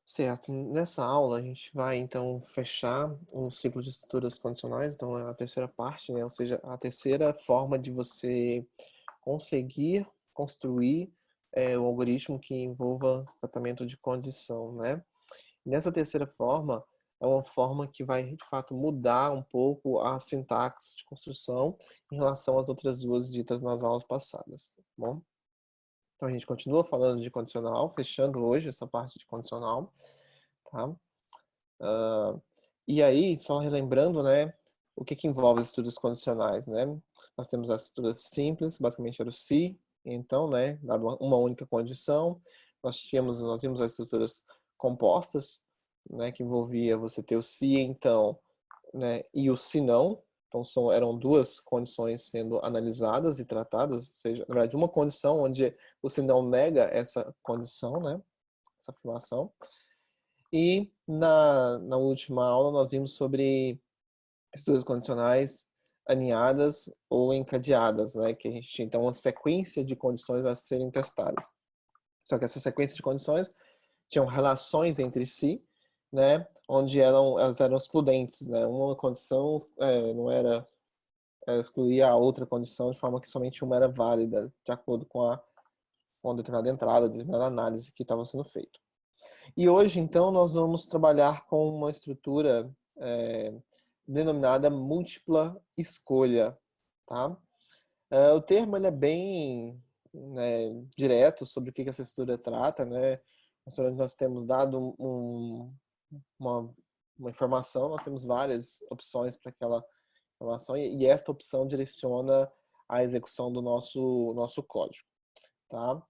Certo. Nessa aula a gente vai então fechar um ciclo de estruturas condicionais, então é a terceira parte, né, ou seja, a terceira forma de você conseguir construir, o algoritmo que envolva tratamento de condição, né. Nessa terceira forma, é uma forma que vai de fato mudar um pouco a sintaxe de construção em relação às outras 2 ditas nas aulas passadas, tá bom? Então a gente continua falando de condicional, fechando hoje essa parte de condicional, tá? Hã, e aí, só relembrando, né, o que que envolve as estruturas condicionais, né. Nós temos as estruturas simples, basicamente era o se, então, né, dado uma única condição, nós tínhamos as estruturas compostas, né, que envolvia você ter o se então, né, e o se não, então eram 2 condições sendo analisadas e tratadas, ou seja, na verdade uma condição onde o se não nega essa condição, né, essa afirmação. E na última aula nós vimos sobre estruturas condicionais aninhadas ou encadeadas, né, que a gente tinha então uma sequência de condições a serem testadas. Só que essa sequência de condições tinham relações entre si, né, onde elas eram excludentes, né, uma condição, não era excluía a outra condição de forma que somente uma era válida, de acordo com a determinada entrada, determinada análise que estava sendo feita. E hoje, então, nós vamos trabalhar com uma estrutura denominada múltipla escolha, tá? O termo ele é bem, né, direto sobre o que essa estrutura trata, né? Nós temos dado uma, uma informação, nós temos várias opções para aquela informação e esta opção direciona a execução do nosso código, tá?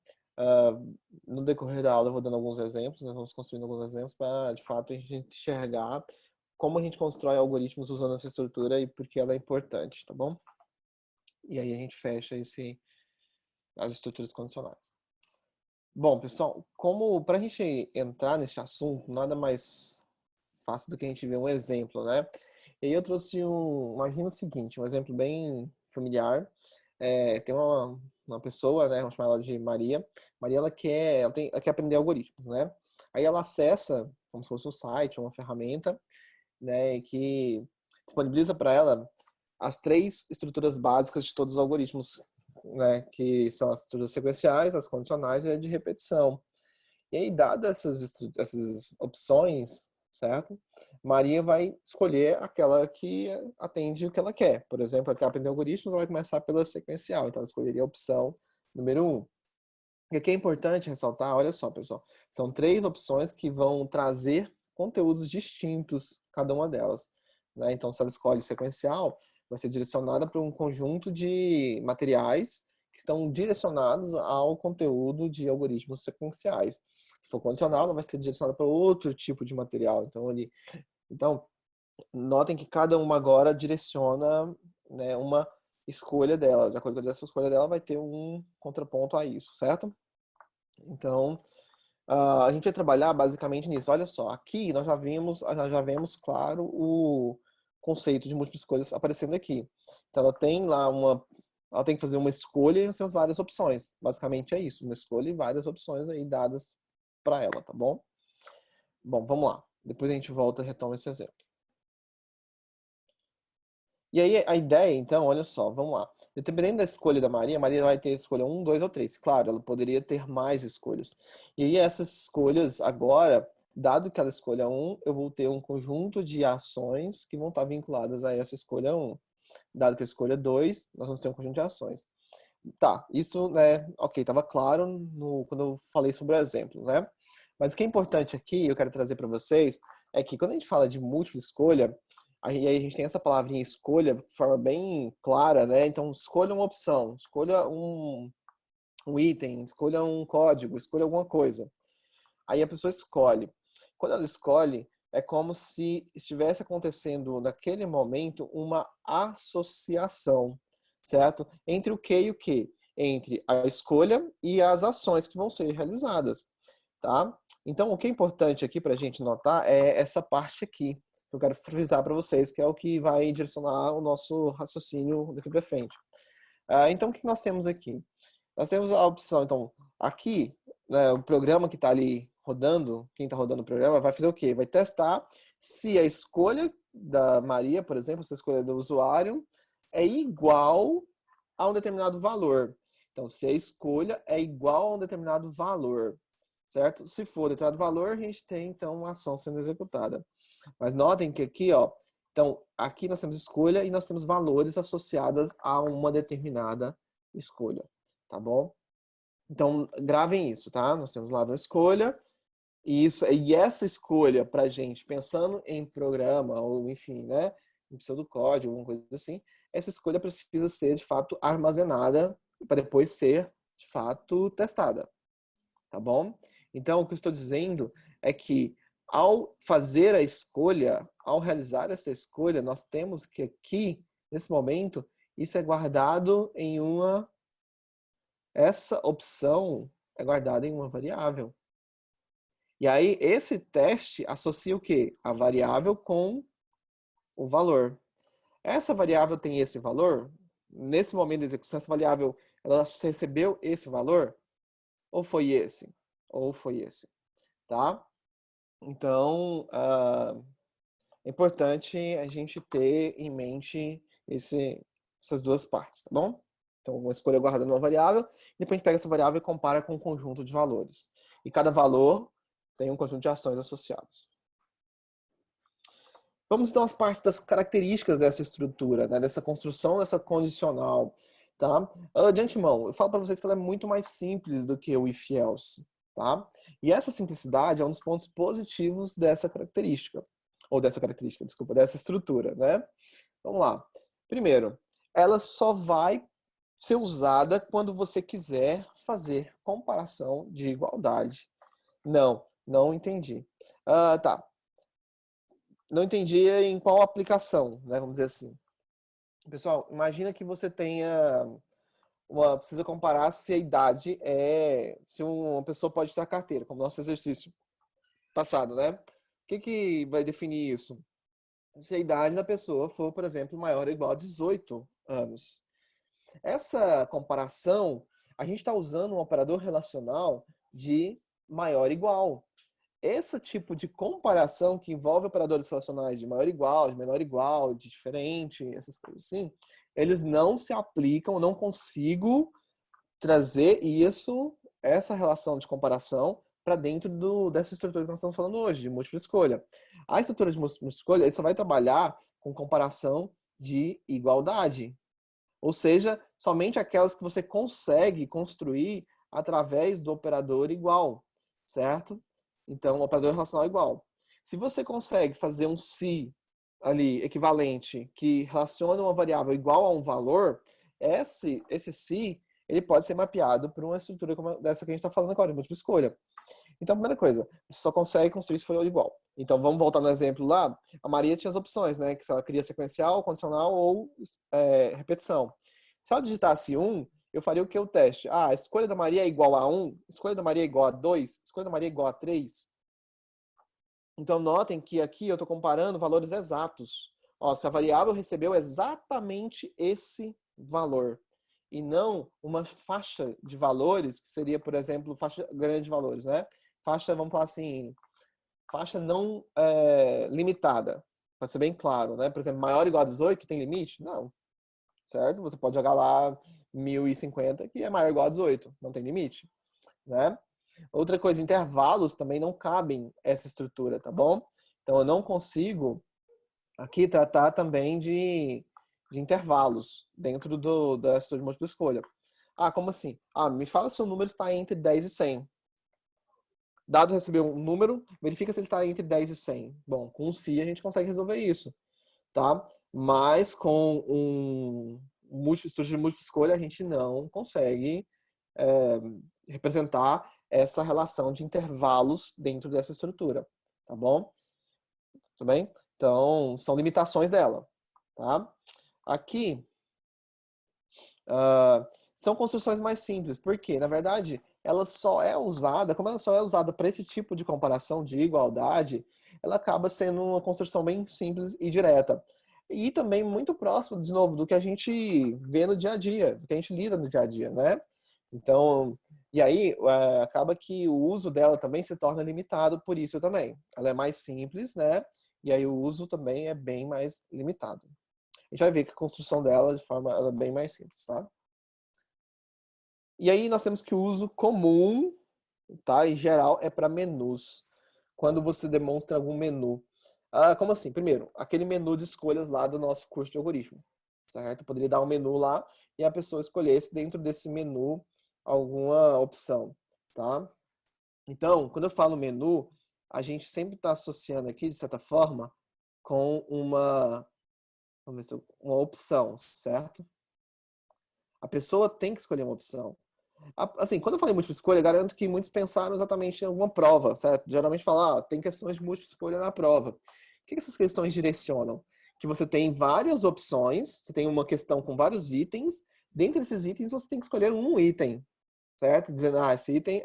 No decorrer da aula eu vou dando alguns exemplos, nós vamos construindo alguns exemplos para, de fato, a gente enxergar como a gente constrói algoritmos usando essa estrutura e por que ela é importante, tá bom? E aí a gente fecha as estruturas condicionais. Bom, pessoal, como para a gente entrar nesse assunto, nada mais fácil do que a gente ver um exemplo, né? E aí eu trouxe imagina o seguinte, um exemplo bem familiar. Tem uma pessoa, né, vamos chamar ela de Maria. Maria, ela quer aprender algoritmos, né? Aí ela acessa, como se fosse um site, uma ferramenta, né, que disponibiliza para ela as 3 estruturas básicas de todos os algoritmos, né, que são as estruturas sequenciais, as condicionais e a de repetição. E aí, dadas essas opções, certo? Maria vai escolher aquela que atende o que ela quer. Por exemplo, ela quer aprender algoritmos, ela vai começar pela sequencial, então ela escolheria a opção número 1. E aqui é importante ressaltar, olha só, pessoal, são 3 opções que vão trazer conteúdos distintos, cada uma delas, né? Então, se ela escolhe sequencial, vai ser direcionada para um conjunto de materiais que estão direcionados ao conteúdo de algoritmos sequenciais. Se for condicional, ela vai ser direcionada para outro tipo de material. Então, notem que cada uma agora direciona, né, uma escolha dela. De acordo com essa escolha dela, vai ter um contraponto a isso, certo? Então, a gente vai trabalhar basicamente nisso. Olha só, aqui nós já vemos, claro, o conceito de múltiplas escolhas aparecendo aqui. Então, ela tem que fazer uma escolha e temos várias opções. Basicamente é isso, uma escolha e várias opções aí dadas para ela, tá bom? Bom, vamos lá. Depois a gente volta e retoma esse exemplo. E aí a ideia, então, olha só, vamos lá. Dependendo da escolha da Maria, a Maria vai ter escolha 1, 2 ou 3. Claro, ela poderia ter mais escolhas. E aí essas escolhas agora, dado que ela escolha 1, eu vou ter um conjunto de ações que vão estar vinculadas a essa escolha 1. Dado que eu escolha 2, nós vamos ter um conjunto de ações. Tá, isso, né, ok, estava claro quando eu falei sobre o exemplo, né? Mas o que é importante aqui, eu quero trazer para vocês, é que quando a gente fala de múltipla escolha, aí a gente tem essa palavrinha escolha de forma bem clara, né? Então, escolha uma opção, escolha um item, escolha um código, escolha alguma coisa. Aí a pessoa escolhe. Quando ela escolhe, é como se estivesse acontecendo naquele momento uma associação, certo? Entre o que e o que? Entre a escolha e as ações que vão ser realizadas, tá? Então, o que é importante aqui para a gente notar é essa parte aqui, que eu quero frisar para vocês, que é o que vai direcionar o nosso raciocínio daqui para frente. Então, o que nós temos aqui? Nós temos a opção, então, aqui, né, o programa que está ali rodando, quem está rodando o programa, vai fazer o quê? Vai testar se a escolha da Maria, por exemplo, se a escolha do usuário é igual a um determinado valor. Então, se a escolha é igual a um determinado valor, certo? Se for determinado valor, a gente tem, então, uma ação sendo executada. Mas notem que aqui, ó, então, aqui nós temos escolha e nós temos valores associados a uma determinada escolha, tá bom? Então, gravem isso, tá? Nós temos lá uma escolha, e essa escolha pra gente, pensando em programa, ou enfim, né, em pseudocódigo, alguma coisa assim, essa escolha precisa ser, de fato, armazenada para depois ser, de fato, testada, tá bom? Então, o que eu estou dizendo é que, ao fazer a escolha, ao realizar essa escolha, nós temos que aqui, nesse momento, isso é guardado em uma... Essa opção é guardada em uma variável. E aí, esse teste associa o quê? A variável com o valor. Essa variável tem esse valor? Nesse momento da execução, essa variável, ela recebeu esse valor? Ou foi esse? Ou foi esse? Tá? Então, é importante a gente ter em mente essas duas partes, tá bom? Então, uma escolha guardando uma variável, e depois a gente pega essa variável e compara com um conjunto de valores. E cada valor tem um conjunto de ações associadas. Vamos então às partes das características dessa estrutura, né, dessa construção, dessa condicional. Tá? De antemão, eu falo para vocês que ela é muito mais simples do que o if-else. Tá? E essa simplicidade é um dos pontos positivos dessa característica. Ou dessa característica, desculpa, dessa estrutura. Né? Vamos lá. Primeiro, ela só vai ser usada quando você quiser fazer comparação de igualdade. Não entendi. Tá. Não entendi em qual aplicação, né? Vamos dizer assim. Pessoal, imagina que você tenha precisa comparar se a idade se uma pessoa pode tirar carteira, como nosso exercício passado, né? O que vai definir isso? Se a idade da pessoa for, por exemplo, maior ou igual a 18 anos. Essa comparação, a gente está usando um operador relacional de maior igual. Esse tipo de comparação que envolve operadores relacionais de maior igual, de menor igual, de diferente, essas coisas assim, eles não se aplicam, não consigo trazer essa relação de comparação para dentro dessa estrutura que nós estamos falando hoje, de múltipla escolha. A estrutura de múltipla escolha, ele só vai trabalhar com comparação de igualdade. Ou seja, somente aquelas que você consegue construir através do operador igual, certo? Então, o operador relacional é igual. Se você consegue fazer um se ali equivalente que relaciona uma variável igual a um valor, esse se ele pode ser mapeado por uma estrutura como dessa que a gente está falando agora, de múltipla escolha. Então, a primeira coisa, você só consegue construir se for igual. Então, vamos voltar no exemplo lá. A Maria tinha as opções, né? Que se ela queria sequencial, condicional ou repetição. Se ela digitasse 1, eu faria o que? O teste. A escolha da Maria é igual a 1, escolha da Maria é igual a 2, escolha da Maria é igual a 3. Então, notem que aqui eu estou comparando valores exatos. Ó, se a variável recebeu exatamente esse valor e não uma faixa de valores, que seria, por exemplo, faixa grande de valores, né? Faixa, vamos falar assim, faixa não limitada. Para ser bem claro, né? Por exemplo, maior ou igual a 18 tem limite? Não. Certo? Você pode jogar lá 1050, que é maior ou igual a 18. Não tem limite, né? Outra coisa, intervalos também não cabem essa estrutura, tá bom? Então, eu não consigo aqui tratar também de intervalos dentro da estrutura de múltipla escolha. Ah, como assim? Ah, me fala se o número está entre 10 e 100. Dado receber um número, verifica se ele está entre 10 e 100. Bom, com um se a gente consegue resolver isso, tá? Mas com estrutura de múltipla escolha a gente não consegue representar essa relação de intervalos dentro dessa estrutura, tá bom? Tudo bem? Então, são limitações dela, tá? Aqui, são construções mais simples, porque, na verdade, ela só é usada, como ela só é usada para esse tipo de comparação de igualdade, ela acaba sendo uma construção bem simples e direta. E também muito próximo, de novo, do que a gente vê no dia a dia, do que a gente lida no dia a dia, né? Então, E aí, acaba que o uso dela também se torna limitado por isso também. Ela é mais simples, né? E aí o uso também é bem mais limitado. A gente vai ver que a construção dela, de forma, ela é bem mais simples, tá? E aí nós temos que o uso comum, tá? Em geral, é para menus. Quando você demonstra algum menu. Como assim? Primeiro, aquele menu de escolhas lá do nosso curso de algoritmo, certo? Eu poderia dar um menu lá e a pessoa escolhesse dentro desse menu alguma opção, tá? Então, quando eu falo menu, a gente sempre está associando aqui, de certa forma, com vamos ver uma opção, certo? A pessoa tem que escolher uma opção. Assim, quando eu falei múltipla escolha, garanto que muitos pensaram exatamente em alguma prova, certo? Geralmente falam, tem questões de múltipla escolha na prova. O que essas questões direcionam? Que você tem várias opções, você tem uma questão com vários itens, dentre esses itens você tem que escolher um item, certo? Dizendo, esse item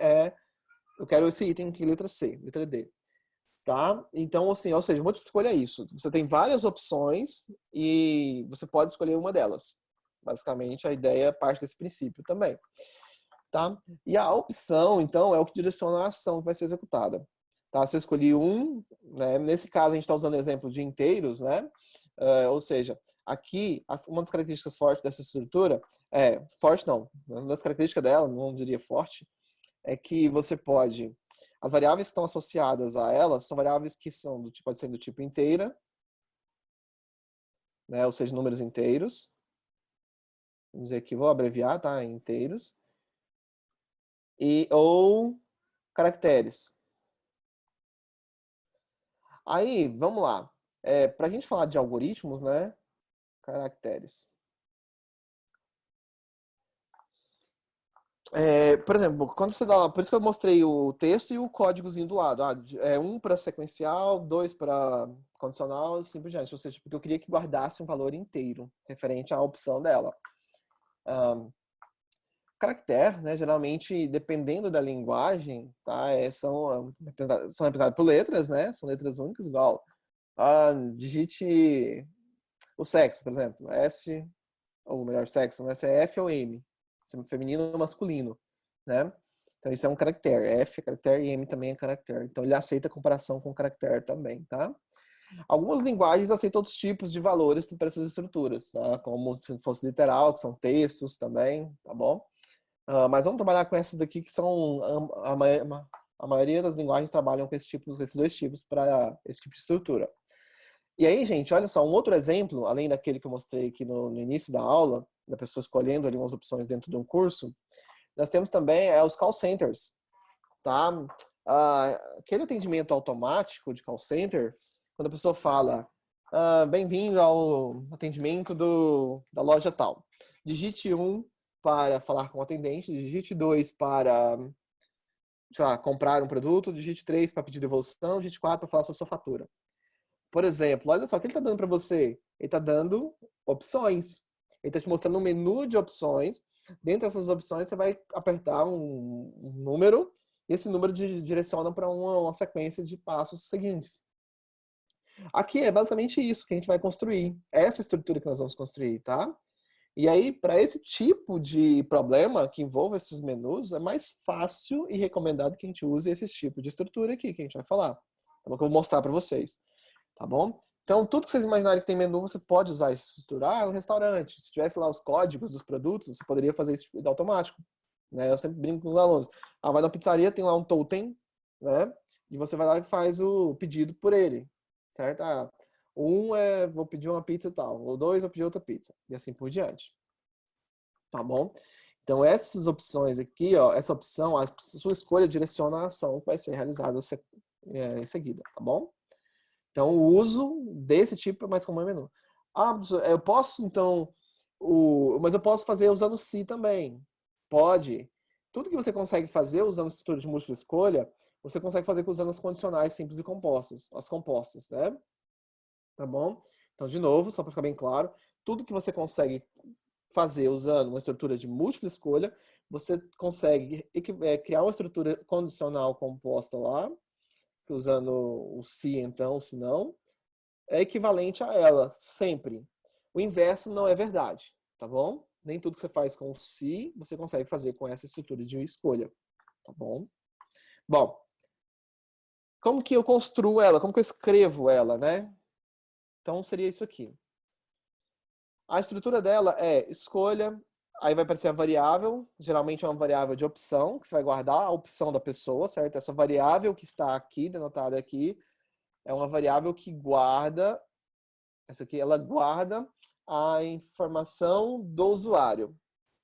eu quero esse item aqui, letra C, letra D. Tá? Então, assim, ou seja, múltipla escolha é isso. Você tem várias opções e você pode escolher uma delas. Basicamente, a ideia parte desse princípio também. Tá? E a opção, então, é o que direciona a ação que vai ser executada. Tá? Se eu escolhi um, né? Nesse caso a gente está usando exemplo de inteiros, né? Ou seja, aqui, uma das características fortes dessa estrutura forte não, uma das características dela, não diria forte, é que você pode, as variáveis que estão associadas a elas são variáveis que são do tipo, pode ser do tipo inteira, né? Ou seja, números inteiros. Vamos dizer aqui, vou abreviar, tá? Inteiros. Ou caracteres. Aí, vamos lá. Para a gente falar de algoritmos, né? Caracteres. Por exemplo, quando você dá, por isso que eu mostrei o texto e o códigozinho do lado. Um para sequencial, dois para condicional, assim por diante. Ou seja, porque eu queria que guardasse um valor inteiro, referente à opção dela. Caractere, né, geralmente, dependendo da linguagem, tá, são representados por letras, né, são letras únicas, igual digite o sexo, por exemplo, S, ou melhor, sexo, né, se é F ou M, se é feminino ou masculino, né? Então isso é um caractere, F é caractere e M também é caractere. Então ele aceita a comparação com caractere também, tá? Algumas linguagens aceitam outros tipos de valores para essas estruturas, tá? Como se fosse literal, que são textos também, tá bom? Mas vamos trabalhar com essas daqui que são a maioria das linguagens trabalham com esses dois tipos para esse tipo de estrutura. E aí, gente, olha só, um outro exemplo, além daquele que eu mostrei aqui no início da aula, da pessoa escolhendo ali umas opções dentro de um curso, nós temos também os call centers, tá? Aquele atendimento automático de call center, quando a pessoa fala, bem-vindo ao atendimento da loja tal. Digite 1 para falar com o atendente, digite 2 para, sei lá, comprar um produto, digite 3 para pedir devolução, digite 4 para falar sobre sua fatura. Por exemplo, olha só, o que ele está dando para você? Ele está dando opções. Ele está te mostrando um menu de opções. Dentro dessas opções, você vai apertar um número e esse número direciona para uma sequência de passos seguintes. Aqui é basicamente isso que a gente vai construir. Essa estrutura que nós vamos construir, tá? E aí, para esse tipo de problema que envolve esses menus, é mais fácil e recomendado que a gente use esse tipo de estrutura aqui que a gente vai falar. Então, eu vou mostrar para vocês. Tá bom? Então, tudo que vocês imaginarem que tem menu, você pode usar essa estrutura. No restaurante, se tivesse lá os códigos dos produtos, você poderia fazer isso automático. Né? Eu sempre brinco com os alunos. Vai na pizzaria, tem lá um totem, né? E você vai lá e faz o pedido por ele, certo? Vou pedir uma pizza e tal. O 2, vou pedir outra pizza. E assim por diante. Tá bom? Então, essas opções aqui, ó, essa opção, a sua escolha direciona a ação que vai ser realizada em seguida, tá bom? Então, o uso desse tipo é mais comum em menu. Eu posso, então, mas eu posso fazer usando se também. Pode. Tudo que você consegue fazer usando estrutura de múltipla escolha, você consegue fazer usando as condicionais simples e compostas, as compostas, né? Tá bom? Então, de novo, só para ficar bem claro, tudo que você consegue fazer usando uma estrutura de múltipla escolha, você consegue criar uma estrutura condicional composta lá, usando o se, então, se não, é equivalente a ela, sempre. O inverso não é verdade, tá bom? Nem tudo que você faz com se, você consegue fazer com essa estrutura de escolha, tá bom? Bom, como que eu construo ela? Como que eu escrevo ela, né? Então, seria isso aqui. A estrutura dela é escolha, aí vai aparecer a variável, geralmente é uma variável de opção, que você vai guardar a opção da pessoa, certo? Essa variável que está aqui, denotada aqui, é uma variável que guarda, essa aqui, ela guarda a informação do usuário.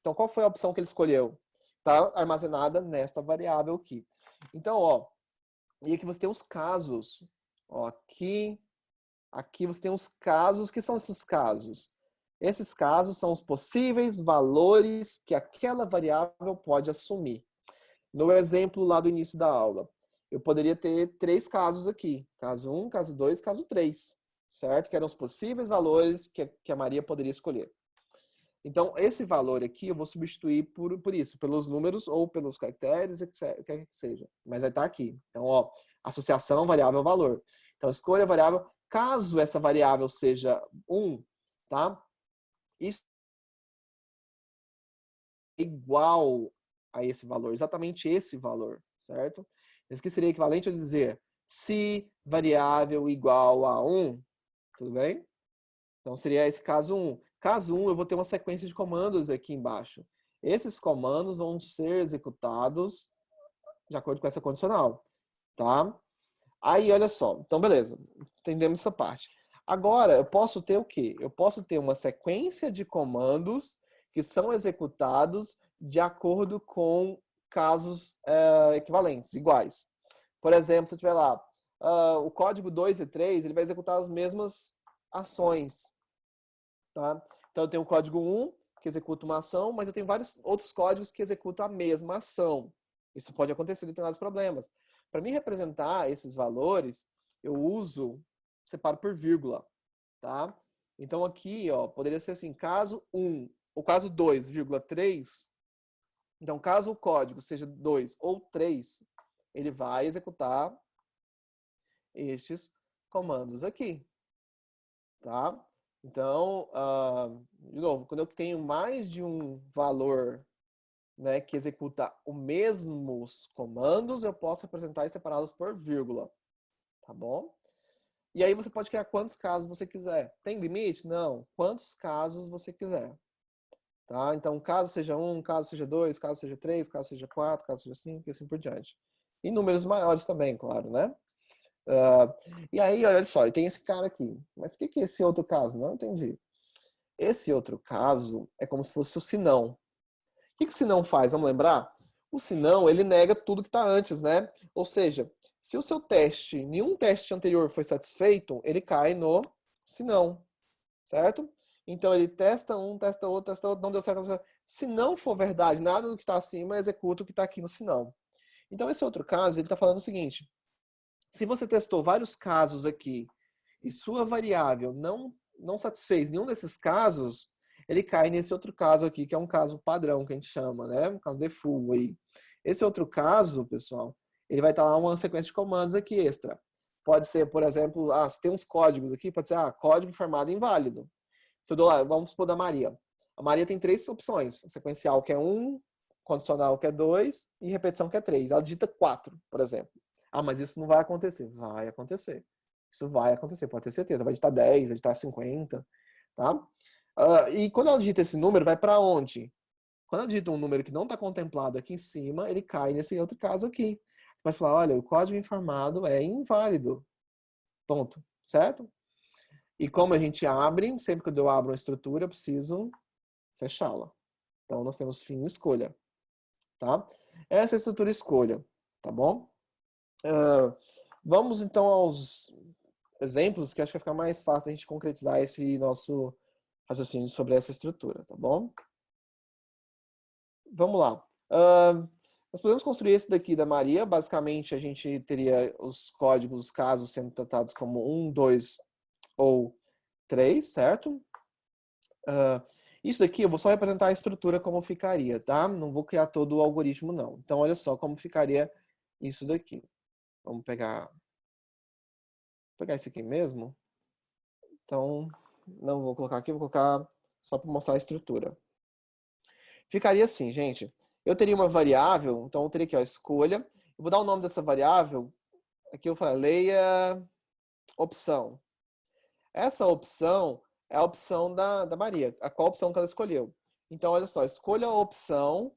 Então, qual foi a opção que ele escolheu? Está armazenada nesta variável aqui. Então, ó, e aqui você tem os casos. Ó, aqui você tem os casos. Que são esses casos? Esses casos são os possíveis valores que aquela variável pode assumir. No exemplo lá do início da aula, eu poderia ter 3 casos aqui. Caso 1, caso 2, caso 3. Certo? Que eram os possíveis valores que a Maria poderia escolher. Então, esse valor aqui eu vou substituir por isso, pelos números ou pelos caracteres, o que quer que seja. Mas vai estar aqui. Então, ó, associação variável-valor. Então, escolha a variável. Caso essa variável seja 1, tá? Isso é igual a esse valor, exatamente esse valor, certo? Isso que seria equivalente a dizer se variável igual a 1, tudo bem? Então, seria esse caso 1. Caso 1, eu vou ter uma sequência de comandos aqui embaixo. Esses comandos vão ser executados de acordo com essa condicional, tá? Aí, olha só. Então, beleza. Entendemos essa parte. Agora, eu posso ter o quê? Eu posso ter uma sequência de comandos que são executados de acordo com casos equivalentes, iguais. Por exemplo, se eu tiver lá o código 2 e 3, ele vai executar as mesmas ações. Tá? Então, eu tenho o código 1, que executa uma ação, mas eu tenho vários outros códigos que executam a mesma ação. Isso pode acontecer em determinados problemas. Para me representar esses valores, eu separo por vírgula. Tá? Então, aqui, ó, poderia ser assim, caso 1 ou caso 2, vírgula 3. Então, caso o código seja 2 ou 3, ele vai executar estes comandos aqui. Tá? Então, de novo, quando eu tenho mais de um valor, né, que executa os mesmos comandos, eu posso representar separados por vírgula, tá bom? E aí você pode criar quantos casos você quiser. Tem limite? Não. Quantos casos você quiser. Tá? Então, caso seja 1, caso seja 2, caso seja 3, caso seja 4, caso seja 5 e assim por diante. E números maiores também, claro, né? E aí, olha só, tem esse cara aqui. Mas o que é esse outro caso? Não entendi. Esse outro caso é como se fosse o senão. O que o senão faz? Vamos lembrar? O senão, ele nega tudo que está antes, né? Ou seja, se o seu teste, nenhum teste anterior foi satisfeito, ele cai no senão, certo? Então ele testa um, testa outro, não deu certo, não deu certo. Se não for verdade, nada do que está acima executa o que está aqui no senão. Então esse outro caso, ele está falando o seguinte: se você testou vários casos aqui e sua variável não satisfez nenhum desses casos, ele cai nesse outro caso aqui, que é um caso padrão que a gente chama, né? Um caso default aí. Esse outro caso, pessoal, ele vai estar lá uma sequência de comandos aqui extra. Pode ser, por exemplo, se tem uns códigos aqui, pode ser, código informado inválido. Se eu dou lá, vamos supor da Maria. A Maria tem 3 opções. Sequencial que é 1, condicional que é 2 e repetição que é 3. Ela digita 4, por exemplo. Mas isso não vai acontecer. Vai acontecer. Isso vai acontecer, pode ter certeza. Vai digitar 10, vai digitar 50, tá? E quando ela digita esse número, vai para onde? Quando ela digita um número que não está contemplado aqui em cima, ele cai nesse outro caso aqui. Você pode falar, olha, o código informado é inválido. Ponto. Certo? E como a gente abre, sempre que eu abro uma estrutura, eu preciso fechá-la. Então, nós temos fim e escolha. Tá? Essa é a estrutura escolha. Tá bom? Vamos, então, aos exemplos, que acho que vai ficar mais fácil a gente concretizar esse nosso raciocínio sobre essa estrutura. Tá bom? Vamos lá. Nós podemos construir esse daqui da Maria. Basicamente, a gente teria os códigos, os casos sendo tratados como 1, 2 ou 3, certo? Isso daqui eu vou só representar a estrutura como ficaria, tá? Não vou criar todo o algoritmo, não. Então, olha só como ficaria isso daqui. Vamos pegar esse aqui mesmo. Então, não vou colocar aqui, vou colocar só para mostrar a estrutura. Ficaria assim, gente. Eu teria uma variável, então eu teria aqui, ó, escolha. Eu vou dar o nome dessa variável. Aqui eu falo, leia opção. Essa opção é a opção da Maria, a qual opção que ela escolheu. Então, olha só, escolha a opção,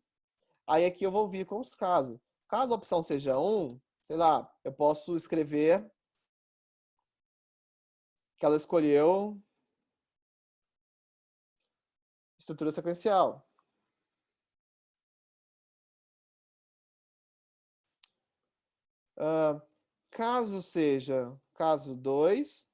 aí aqui eu vou vir com os casos. Caso a opção seja 1, sei lá, eu posso escrever que ela escolheu estrutura sequencial. Caso seja caso 2,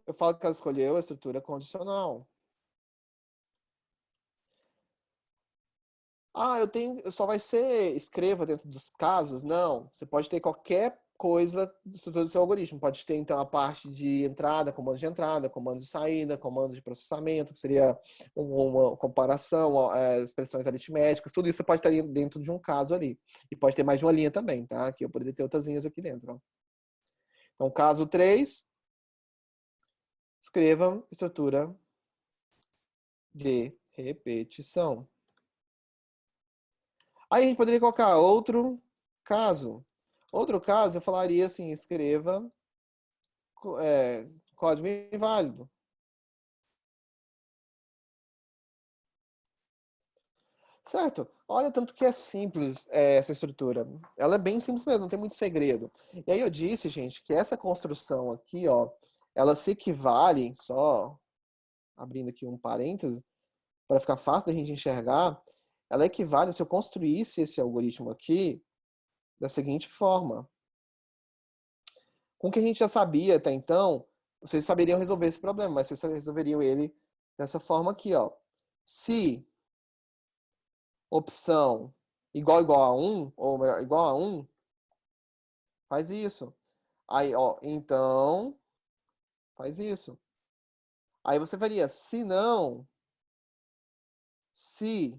eu falo que ela escolheu a estrutura condicional. Ah, só vai ser escreva dentro dos casos? Não. Você pode ter qualquer coisa de estrutura do seu algoritmo. Pode ter, então, a parte de entrada, comandos de saída, comandos de processamento, que seria uma comparação, expressões aritméticas, tudo isso você pode ter dentro de um caso ali. E pode ter mais de uma linha também, tá? Aqui eu poderia ter outras linhas aqui dentro, ó. Então, caso 3, escreva estrutura de repetição. Aí a gente poderia colocar outro caso. Outro caso, eu falaria assim, escreva código inválido. Certo? Olha tanto que é simples essa estrutura. Ela é bem simples mesmo, não tem muito segredo. E aí eu disse, gente, que essa construção aqui, ó, ela se equivale, só abrindo aqui um parêntese, para ficar fácil da gente enxergar, ela equivale se eu construísse esse algoritmo aqui da seguinte forma. Com o que a gente já sabia até então, vocês saberiam resolver esse problema, mas vocês resolveriam ele dessa forma aqui, ó. Se opção igual a 1, ou melhor, igual a 1, faz isso. Aí, ó, então, faz isso. Aí você faria, se não, se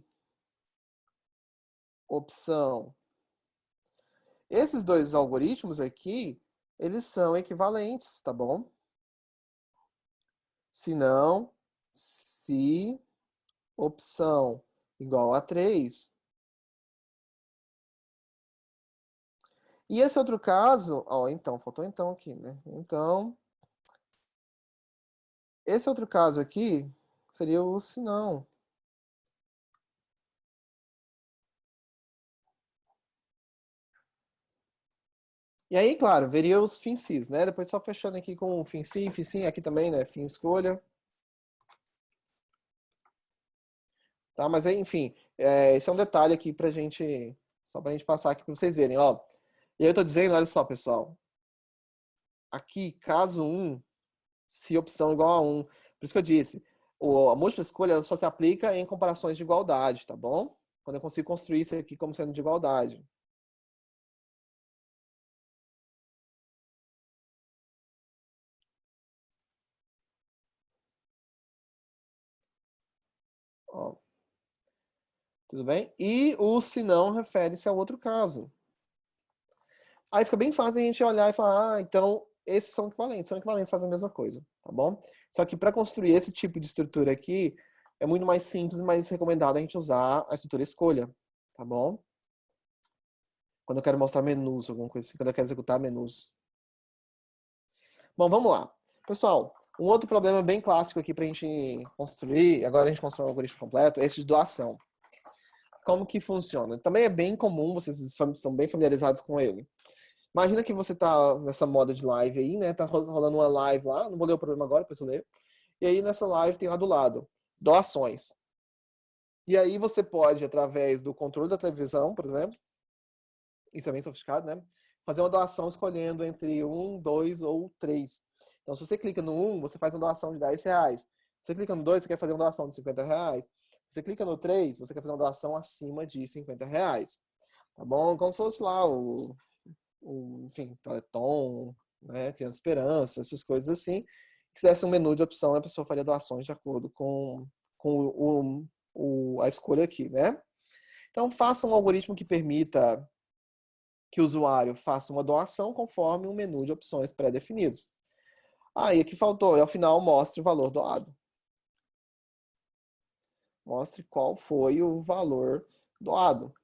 opção. Esses dois algoritmos aqui, eles são equivalentes, tá bom? Se não, se opção igual a 3. E esse outro caso, ó, então, faltou então aqui, né? Então, esse outro caso aqui seria o se não. E aí, claro, veria os fim cis, né? Depois só fechando aqui com fim sim, aqui também, né? Fim escolha. Tá? Mas enfim, esse é um detalhe aqui pra gente, só pra gente passar aqui pra vocês verem, ó. E aí eu tô dizendo, olha só, pessoal. Aqui, caso 1, se opção igual a 1. Por isso que eu disse, a múltipla escolha ela só se aplica em comparações de igualdade, tá bom? Quando eu consigo construir isso aqui como sendo de igualdade. Ó, tudo bem? E o se não refere-se ao outro caso. Aí fica bem fácil a gente olhar e falar, ah, então esses são equivalentes, fazem a mesma coisa, tá bom? Só que para construir esse tipo de estrutura aqui, é muito mais simples, mais recomendado a gente usar a estrutura escolha, tá bom? Quando eu quero mostrar menus, alguma coisa assim, quando eu quero executar menus. Bom, vamos lá. Pessoal, um outro problema bem clássico aqui para a gente construir, agora a gente constrói um algoritmo completo, é esse de doação. Como que funciona? Também é bem comum, vocês são bem familiarizados com ele. Imagina que você tá nessa moda de live aí, né? Tá rolando uma live lá, não vou ler o problema agora, depois eu leio. E aí nessa live tem lá do lado, doações. E aí você pode, através do controle da televisão, por exemplo, isso é bem sofisticado, né? Fazer uma doação escolhendo entre 1, 2 ou 3. Então, se você clica no 1, você faz uma doação de R$10. Você clica no 2, você quer fazer uma doação de R$50. Você clica no 3, você quer fazer uma doação acima de R$50. Tá bom? Como se fosse lá enfim, Teleton, né? Criança Esperança, essas coisas assim. Se desse um menu de opção, a pessoa faria doações de acordo com a escolha aqui, né? Então, faça um algoritmo que permita que o usuário faça uma doação conforme um menu de opções pré-definidos. Ah, e aqui faltou, e ao final mostre o valor doado. Mostre qual foi o valor doado.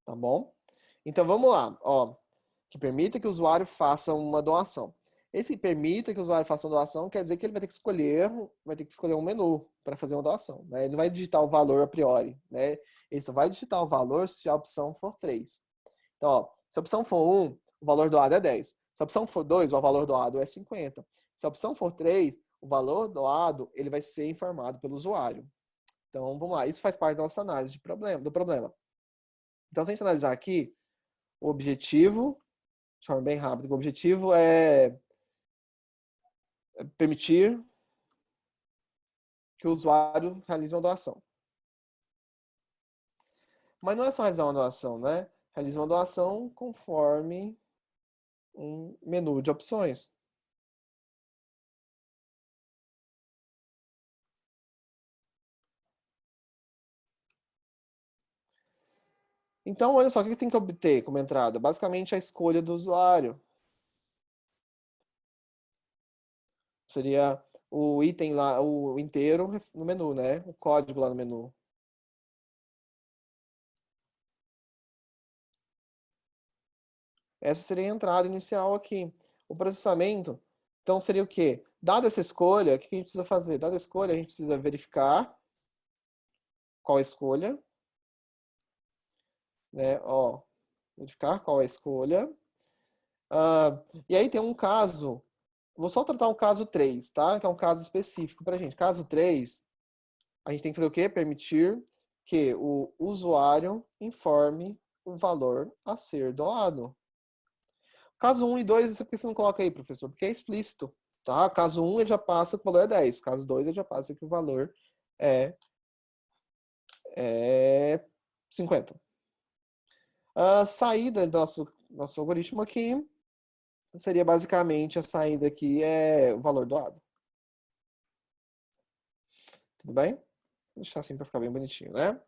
Tá bom? Então vamos lá, ó. Que permita que o usuário faça uma doação. Esse que permita que o usuário faça uma doação quer dizer que ele vai ter que escolher um menu para fazer uma doação, né? Ele não vai digitar o valor a priori, né? Ele só vai digitar o valor se a opção for 3. Então, ó, se a opção for 1, o valor doado é 10. Se a opção for 2, o valor doado é 50. Se a opção for 3, o valor doado ele vai ser informado pelo usuário. Então, vamos lá. Isso faz parte da nossa análise do problema. Então, se a gente analisar aqui, o objetivo, de forma bem rápida, o objetivo é permitir que o usuário realize uma doação. Mas não é só realizar uma doação, né? Realize uma doação conforme um menu de opções. Então, olha só, o que você tem que obter como entrada? Basicamente, a escolha do usuário. Seria o item lá, o inteiro no menu, né? O código lá no menu. Essa seria a entrada inicial aqui. O processamento, então, seria o quê? Dada essa escolha, o que a gente precisa fazer? Dada a escolha, a gente precisa verificar qual a escolha, né? Ó, verificar qual a escolha. E aí tem um caso, vou só tratar o caso 3, tá? Que é um caso específico pra gente. Caso 3, a gente tem que fazer o quê? Permitir que o usuário informe o valor a ser doado. Caso 1 e 2, por que você não coloca aí, professor? Porque é explícito, tá? Caso 1, ele já passa que o valor é 10. Caso 2, ele já passa que o valor é, é 50. A saída do nosso algoritmo aqui seria basicamente a saída aqui é o valor doado. Tudo bem? Vou deixar assim para ficar bem bonitinho, né?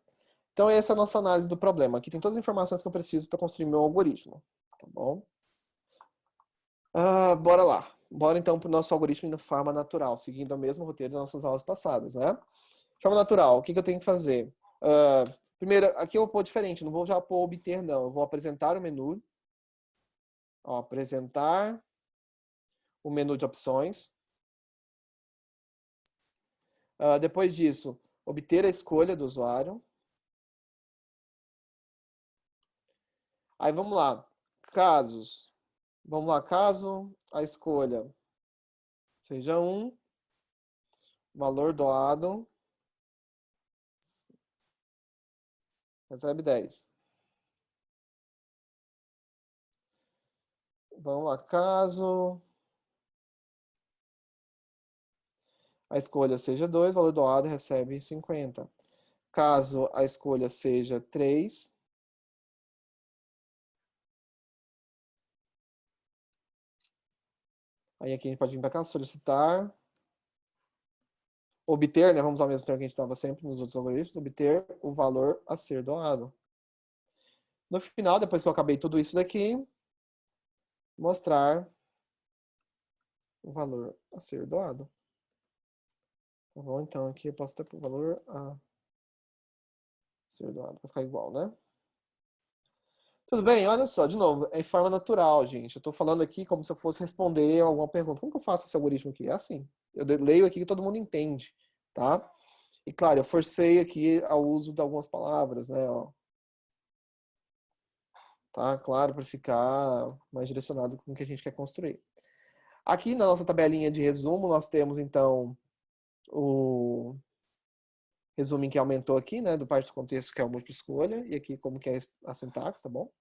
Então, essa é a nossa análise do problema. Aqui tem todas as informações que eu preciso para construir meu algoritmo. Tá bom? Bora lá. Bora então para o nosso algoritmo de forma natural, seguindo o mesmo roteiro das nossas aulas passadas, né? De forma natural, o que eu tenho que fazer? Primeiro, aqui eu vou pôr diferente, não vou já pôr obter, não. Eu vou apresentar o menu. Ó, apresentar o menu de opções. Depois disso, obter a escolha do usuário. Aí vamos lá. Casos. Vamos lá, caso a escolha seja 1, valor doado, recebe 10. Vamos lá, caso a escolha seja 2, valor doado, recebe 50. Caso a escolha seja 3, aí aqui a gente pode vir para cá, solicitar, obter, né? Vamos usar o mesmo termo que a gente estava sempre nos outros algoritmos, obter o valor a ser doado. No final, depois que eu acabei tudo isso daqui, mostrar o valor a ser doado. Tá bom? Então aqui eu posso ter o valor a ser doado, para ficar igual, né? Tudo bem? Olha só, de novo, é em forma natural, gente. Eu estou falando aqui como se eu fosse responder alguma pergunta. Como que eu faço esse algoritmo aqui? É assim. Eu leio aqui que todo mundo entende, tá? E claro, eu forcei aqui ao uso de algumas palavras, né? Ó, tá? Claro, para ficar mais direcionado com o que a gente quer construir. Aqui na nossa tabelinha de resumo, nós temos então o resumo que aumentou aqui, né? Do parte do contexto que é o múltipla escolha, e aqui como que é a sintaxe, tá bom?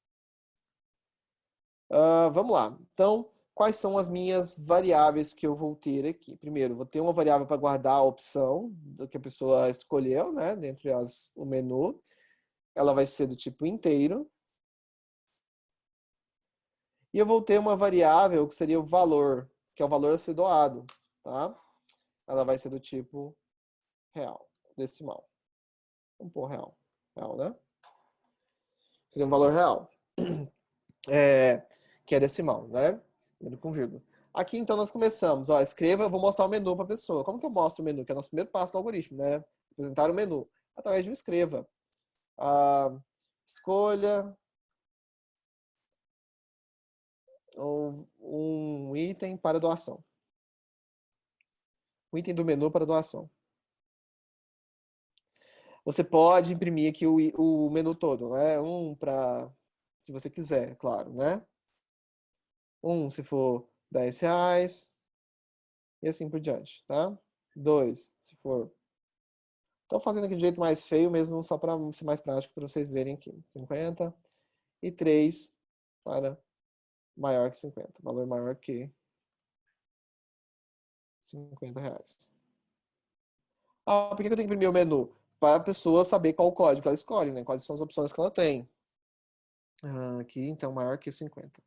Vamos lá. Então, quais são as minhas variáveis que eu vou ter aqui? Primeiro, vou ter uma variável para guardar a opção do que a pessoa escolheu, né? Dentre o menu. Ela vai ser do tipo inteiro. E eu vou ter uma variável que seria o valor, que é o valor a ser doado, tá? Ela vai ser do tipo real, decimal. Vamos pôr real. Real, né? Seria um valor real. Que é decimal, né? Menu com vírgula. Aqui, então, nós começamos. Ó, escreva, eu vou mostrar o menu para a pessoa. Como que eu mostro o menu? Que é o nosso primeiro passo do algoritmo, né? Apresentar o menu. Através de um escreva. Ah, escolha um item para doação. Um item do menu para doação. Você pode imprimir aqui o menu todo, né? Se você quiser, claro, né? Se for R$ 10, e assim por diante, tá? 2, se for. Estou fazendo aqui de jeito mais feio mesmo, só para ser mais prático para vocês verem aqui. 50. E 3 para maior que 50. Valor maior que R$ 50. Por que eu tenho que imprimir o menu? Para a pessoa saber qual o código que ela escolhe, né? Quais são as opções que ela tem. Aqui, então, maior que 50.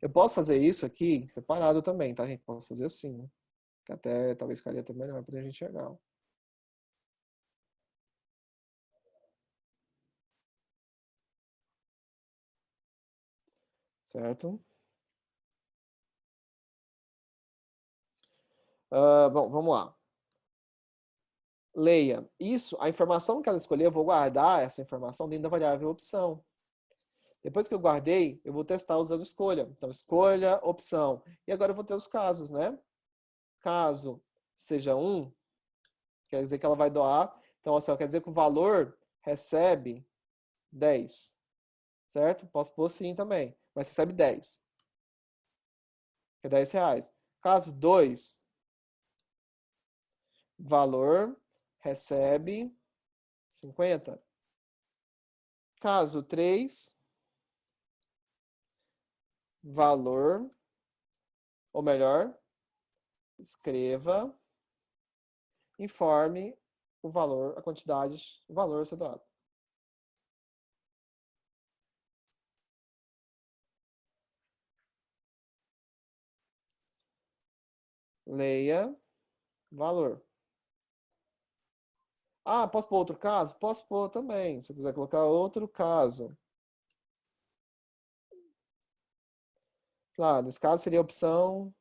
Eu posso fazer isso aqui separado também, tá, gente? Posso fazer assim, né? Que até talvez ficaria até melhor para a gente enxergar. Certo? Bom, vamos lá. Leia. Isso, a informação que ela escolher, eu vou guardar essa informação dentro da variável opção. Depois que eu guardei, eu vou testar usando escolha. Então, escolha, opção. E agora eu vou ter os casos, né? Caso seja 1, quer dizer que ela vai doar. Então, assim, quer dizer que o valor recebe 10. Certo? Posso pôr sim também. Mas recebe 10. Que é R$ 10. Caso 2, valor recebe 50. Caso 3, valor, ou melhor, escreva, informe o valor, a quantidade, o valor a ser doado. Leia, valor. Posso pôr outro caso? Posso pôr também, se eu quiser colocar outro caso. Claro, nesse caso seria a opção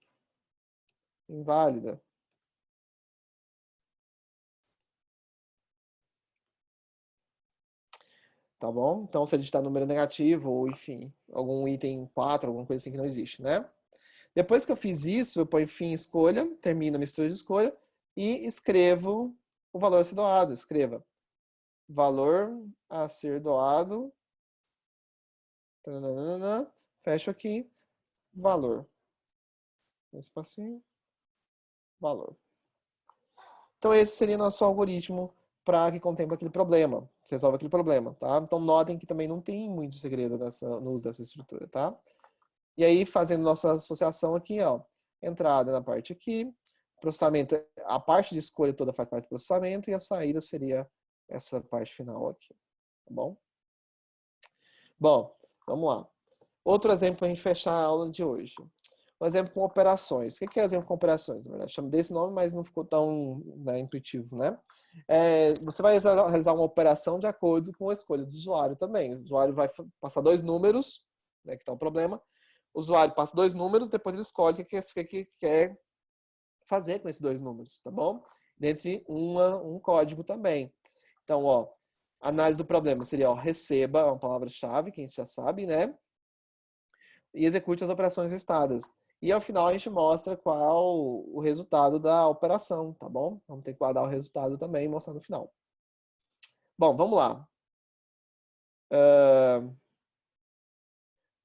inválida. Tá bom? Então, se ele digitar número negativo, ou enfim, algum item 4, alguma coisa assim que não existe, né? Depois que eu fiz isso, eu ponho fim escolha, termino a mistura de escolha e escrevo o valor a ser doado. Escreva valor a ser doado. Tananana, fecho aqui, valor. Um espacinho, valor. Então, esse seria nosso algoritmo para que contempla aquele problema. Você resolve aquele problema, tá? Então, notem que também não tem muito segredo no uso dessa estrutura, tá? E aí, fazendo nossa associação aqui, ó, entrada na parte aqui, processamento, a parte de escolha toda faz parte do processamento e a saída seria essa parte final aqui, tá bom? Bom, vamos lá. Outro exemplo para a gente fechar a aula de hoje. Um exemplo com operações. O que é exemplo com operações? Na verdade, chamo desse nome, mas não ficou tão, né, intuitivo, né? Você vai realizar uma operação de acordo com a escolha do usuário também. O usuário vai passar 2 números, né, que está o problema. O usuário passa 2 números, depois ele escolhe o que quer fazer com esses 2 números, tá bom? Dentre um código também. Então, ó, análise do problema seria, ó, receba, é uma palavra-chave que a gente já sabe, né? E execute as operações listadas. E ao final a gente mostra qual o resultado da operação, tá bom? Vamos ter que guardar o resultado também e mostrar no final. Bom, vamos lá.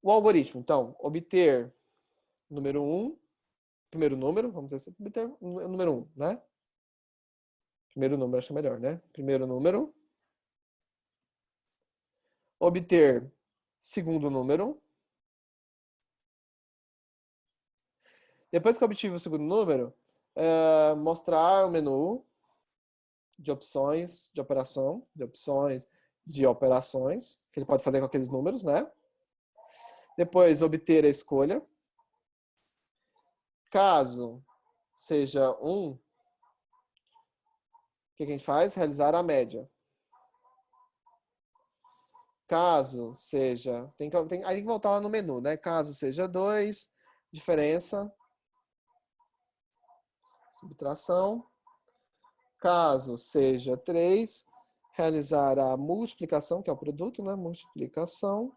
O algoritmo, então, obter número 1, primeiro número, vamos dizer assim, obter o número 1, né? Primeiro número, acho melhor, né? Primeiro número. Obter segundo número. Depois que eu obtive o segundo número, mostrar o menu de opções de operação, de operações, que ele pode fazer com aqueles números, né? Depois, obter a escolha. Caso seja 1, o que a gente faz? Realizar a média. Caso seja... aí tem que voltar lá no menu, né? Caso seja 2, diferença, subtração. Caso seja 3, realizar a multiplicação, que é o produto, né? Multiplicação.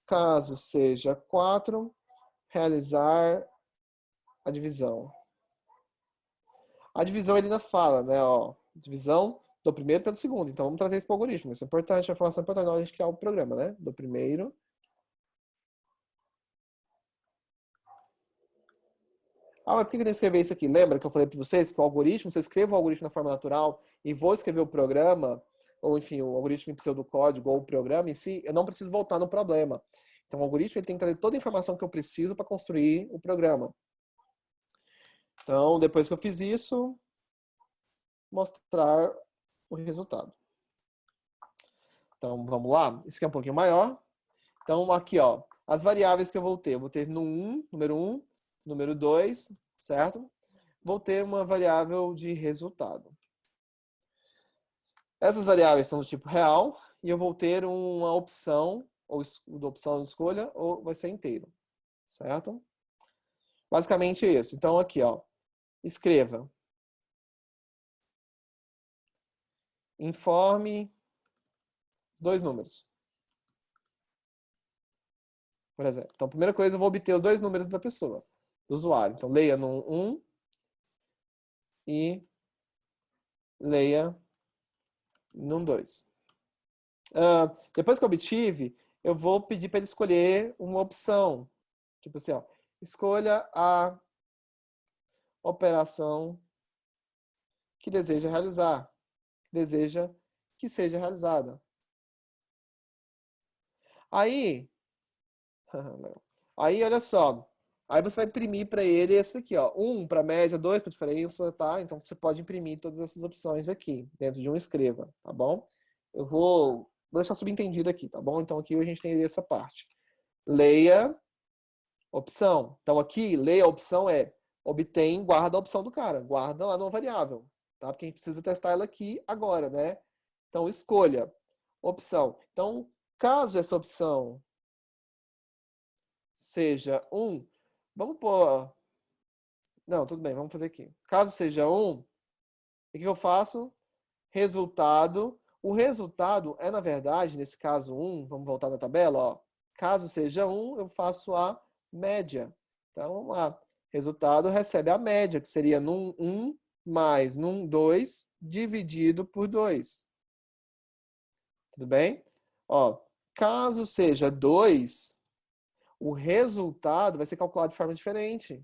Caso seja 4, realizar a divisão. A divisão ele ainda fala, né? Ó, divisão do primeiro pelo segundo. Então vamos trazer isso para o algoritmo. Isso é importante, a informação é importante na hora de a gente criar o programa, né? Do primeiro. Ah, mas por que eu tenho que escrever isso aqui? Lembra que eu falei para vocês que o algoritmo, se eu escrevo o algoritmo na forma natural e vou escrever o programa, ou enfim, o algoritmo em pseudocódigo ou o programa em si, eu não preciso voltar no problema. Então o algoritmo ele tem que trazer toda a informação que eu preciso para construir o programa. Então, depois que eu fiz isso, mostrar o resultado. Então, vamos lá. Isso aqui é um pouquinho maior. Então, aqui, ó, as variáveis que eu vou ter. Eu vou ter no 1, número 1, número 2, certo? Vou ter uma variável de resultado. Essas variáveis são do tipo real e eu vou ter uma opção, ou opção de escolha, ou vai ser inteiro, certo? Basicamente é isso. Então, aqui, ó, escreva. Informe os dois números. Por exemplo. Então, a primeira coisa, eu vou obter os dois números da pessoa, do usuário. Então, leia no 1 e leia no 2. Depois que eu obtive, eu vou pedir para ele escolher uma opção. Tipo assim, ó, escolha a operação que deseja realizar, deseja que seja realizada. Aí, olha só, aí você vai imprimir para ele esse aqui, ó, 1 para média, 2 para diferença, tá? Então você pode imprimir todas essas opções aqui, dentro de um escreva, tá bom? Eu vou deixar subentendido aqui, tá bom? Então aqui a gente tem essa parte. Leia opção. Então aqui, leia a opção é obtém, guarda a opção do cara, guarda lá numa variável, tá? Porque a gente precisa testar ela aqui agora, né? Então escolha opção. Então, caso essa opção seja 1, vamos pôr. Não, tudo bem, vamos fazer aqui. Caso seja 1, o que eu faço? Resultado. O resultado é, na verdade, nesse caso 1, vamos voltar na tabela, ó. Caso seja 1, eu faço a média. Então, vamos lá. Resultado recebe a média, que seria num 1 mais num 2 dividido por 2. Tudo bem? Ó, caso seja 2, o resultado vai ser calculado de forma diferente.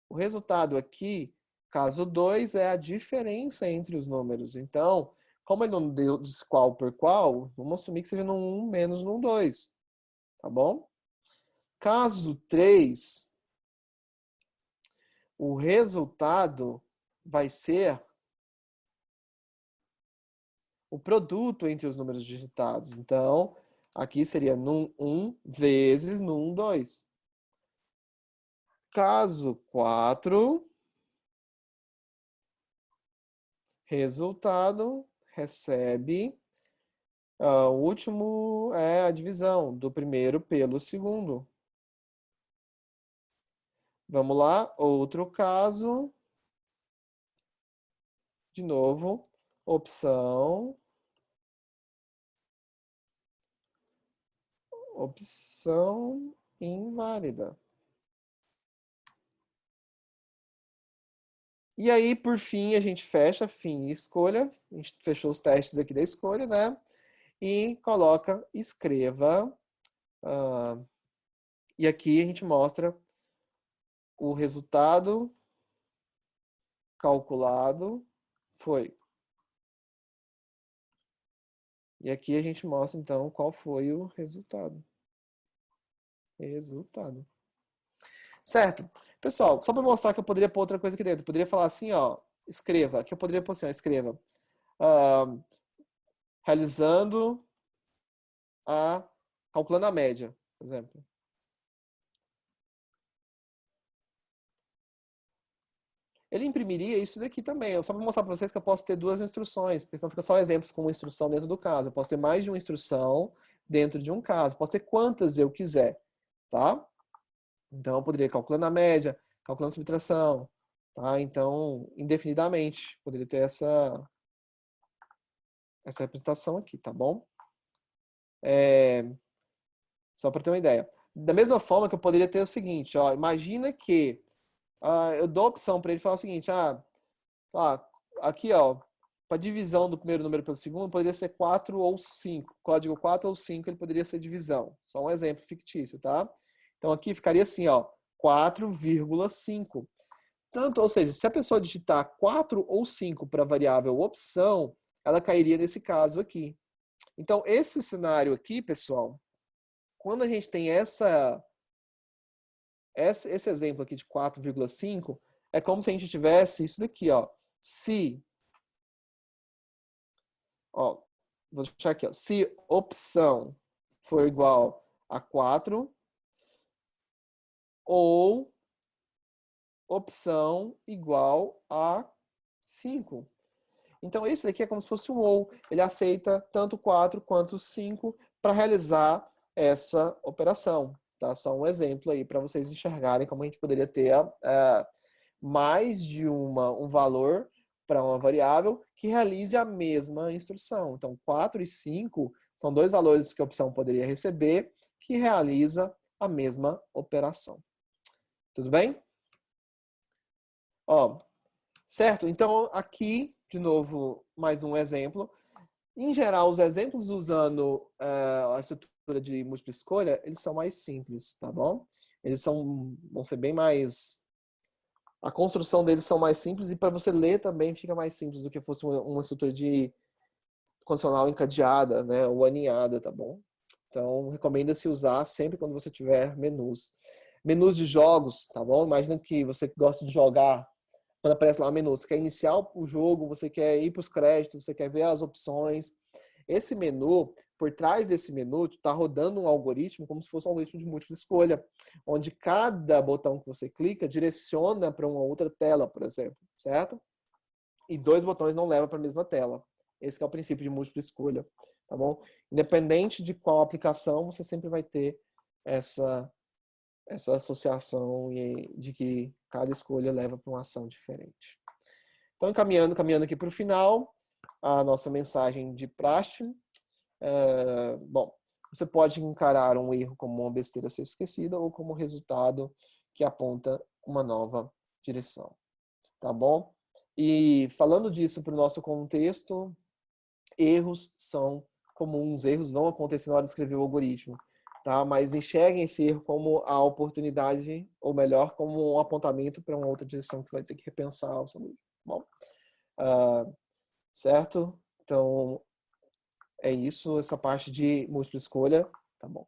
O resultado aqui, caso 2, é a diferença entre os números. Então, como ele não deu qual por qual, vamos assumir que seja no 1 menos no 2. Tá bom? Caso 3, o resultado vai ser o produto entre os números digitados. Então, aqui seria num 1 vezes num 2. Caso 4, resultado recebe, o último é a divisão do primeiro pelo segundo. Vamos lá, outro caso. De novo, opção inválida. E aí, por fim, a gente fecha fim e escolha. A gente fechou os testes aqui da escolha, né? E coloca escreva. E aqui a gente mostra o resultado calculado foi. E aqui a gente mostra, então, qual foi o resultado. Certo? Pessoal, só para mostrar que eu poderia pôr outra coisa aqui dentro. Eu poderia falar assim, ó, escreva. Aqui eu poderia pôr assim, ó, escreva. Realizando calculando a média, por exemplo. Ele imprimiria isso daqui também. Só para mostrar para vocês que eu posso ter duas instruções, porque senão fica só exemplos com uma instrução dentro do caso. Eu posso ter mais de uma instrução dentro de um caso. Posso ter quantas eu quiser, tá? Então, eu poderia ir calculando a média, calculando a subtração, tá? Então, indefinidamente, poderia ter essa representação aqui, tá bom? Só para ter uma ideia. Da mesma forma que eu poderia ter o seguinte, ó, imagina que eu dou a opção para ele falar o seguinte, aqui, ó, para divisão do primeiro número pelo segundo, poderia ser 4 ou 5. Código 4 ou 5, ele poderia ser divisão. Só um exemplo fictício, tá? Então, aqui ficaria assim, ó, 4,5. Tanto, ou seja, se a pessoa digitar 4 ou 5 para a variável opção, ela cairia nesse caso aqui. Então, esse cenário aqui, pessoal, quando a gente tem esse exemplo aqui de 4,5, é como se a gente tivesse isso daqui, ó. Se, ó, vou deixar aqui, ó. Se opção for igual a 4 ou opção igual a 5. Então, esse daqui é como se fosse um ou. Ele aceita tanto 4 quanto 5 para realizar essa operação. Tá? Só um exemplo aí para vocês enxergarem como a gente poderia ter mais de um valor para uma variável que realize a mesma instrução. Então, 4 e 5 são dois valores que a opção poderia receber que realiza a mesma operação. Tudo bem? Ó, certo? Então, aqui, de novo, mais um exemplo. Em geral, os exemplos usando a estrutura de múltipla escolha, eles são mais simples, tá bom? Eles vão ser bem mais... A construção deles são mais simples e para você ler também fica mais simples do que fosse uma estrutura de condicional encadeada, né, ou aninhada, tá bom? Então, recomenda-se usar sempre quando você tiver menus. Menus de jogos, tá bom? Imagina que você gosta de jogar, quando aparece lá o menu, você quer iniciar o jogo, você quer ir para os créditos, você quer ver as opções. Esse menu, por trás desse menu, está rodando um algoritmo como se fosse um algoritmo de múltipla escolha, onde cada botão que você clica direciona para uma outra tela, por exemplo, certo? E dois botões não levam para a mesma tela. Esse é o princípio de múltipla escolha, tá bom? Independente de qual aplicação, você sempre vai ter essa associação de que cada escolha leva para uma ação diferente. Então, caminhando aqui para o final, a nossa mensagem de praxe. Bom, você pode encarar um erro como uma besteira a ser esquecida ou como resultado que aponta uma nova direção. Tá bom? E falando disso para o nosso contexto, erros são comuns, erros vão acontecer na hora de escrever o algoritmo, tá? Mas enxerguem esse erro como a oportunidade, ou melhor, como um apontamento para uma outra direção que você vai ter que repensar o seu algoritmo. Bom, certo? Então, é isso, essa parte de múltipla escolha, tá bom.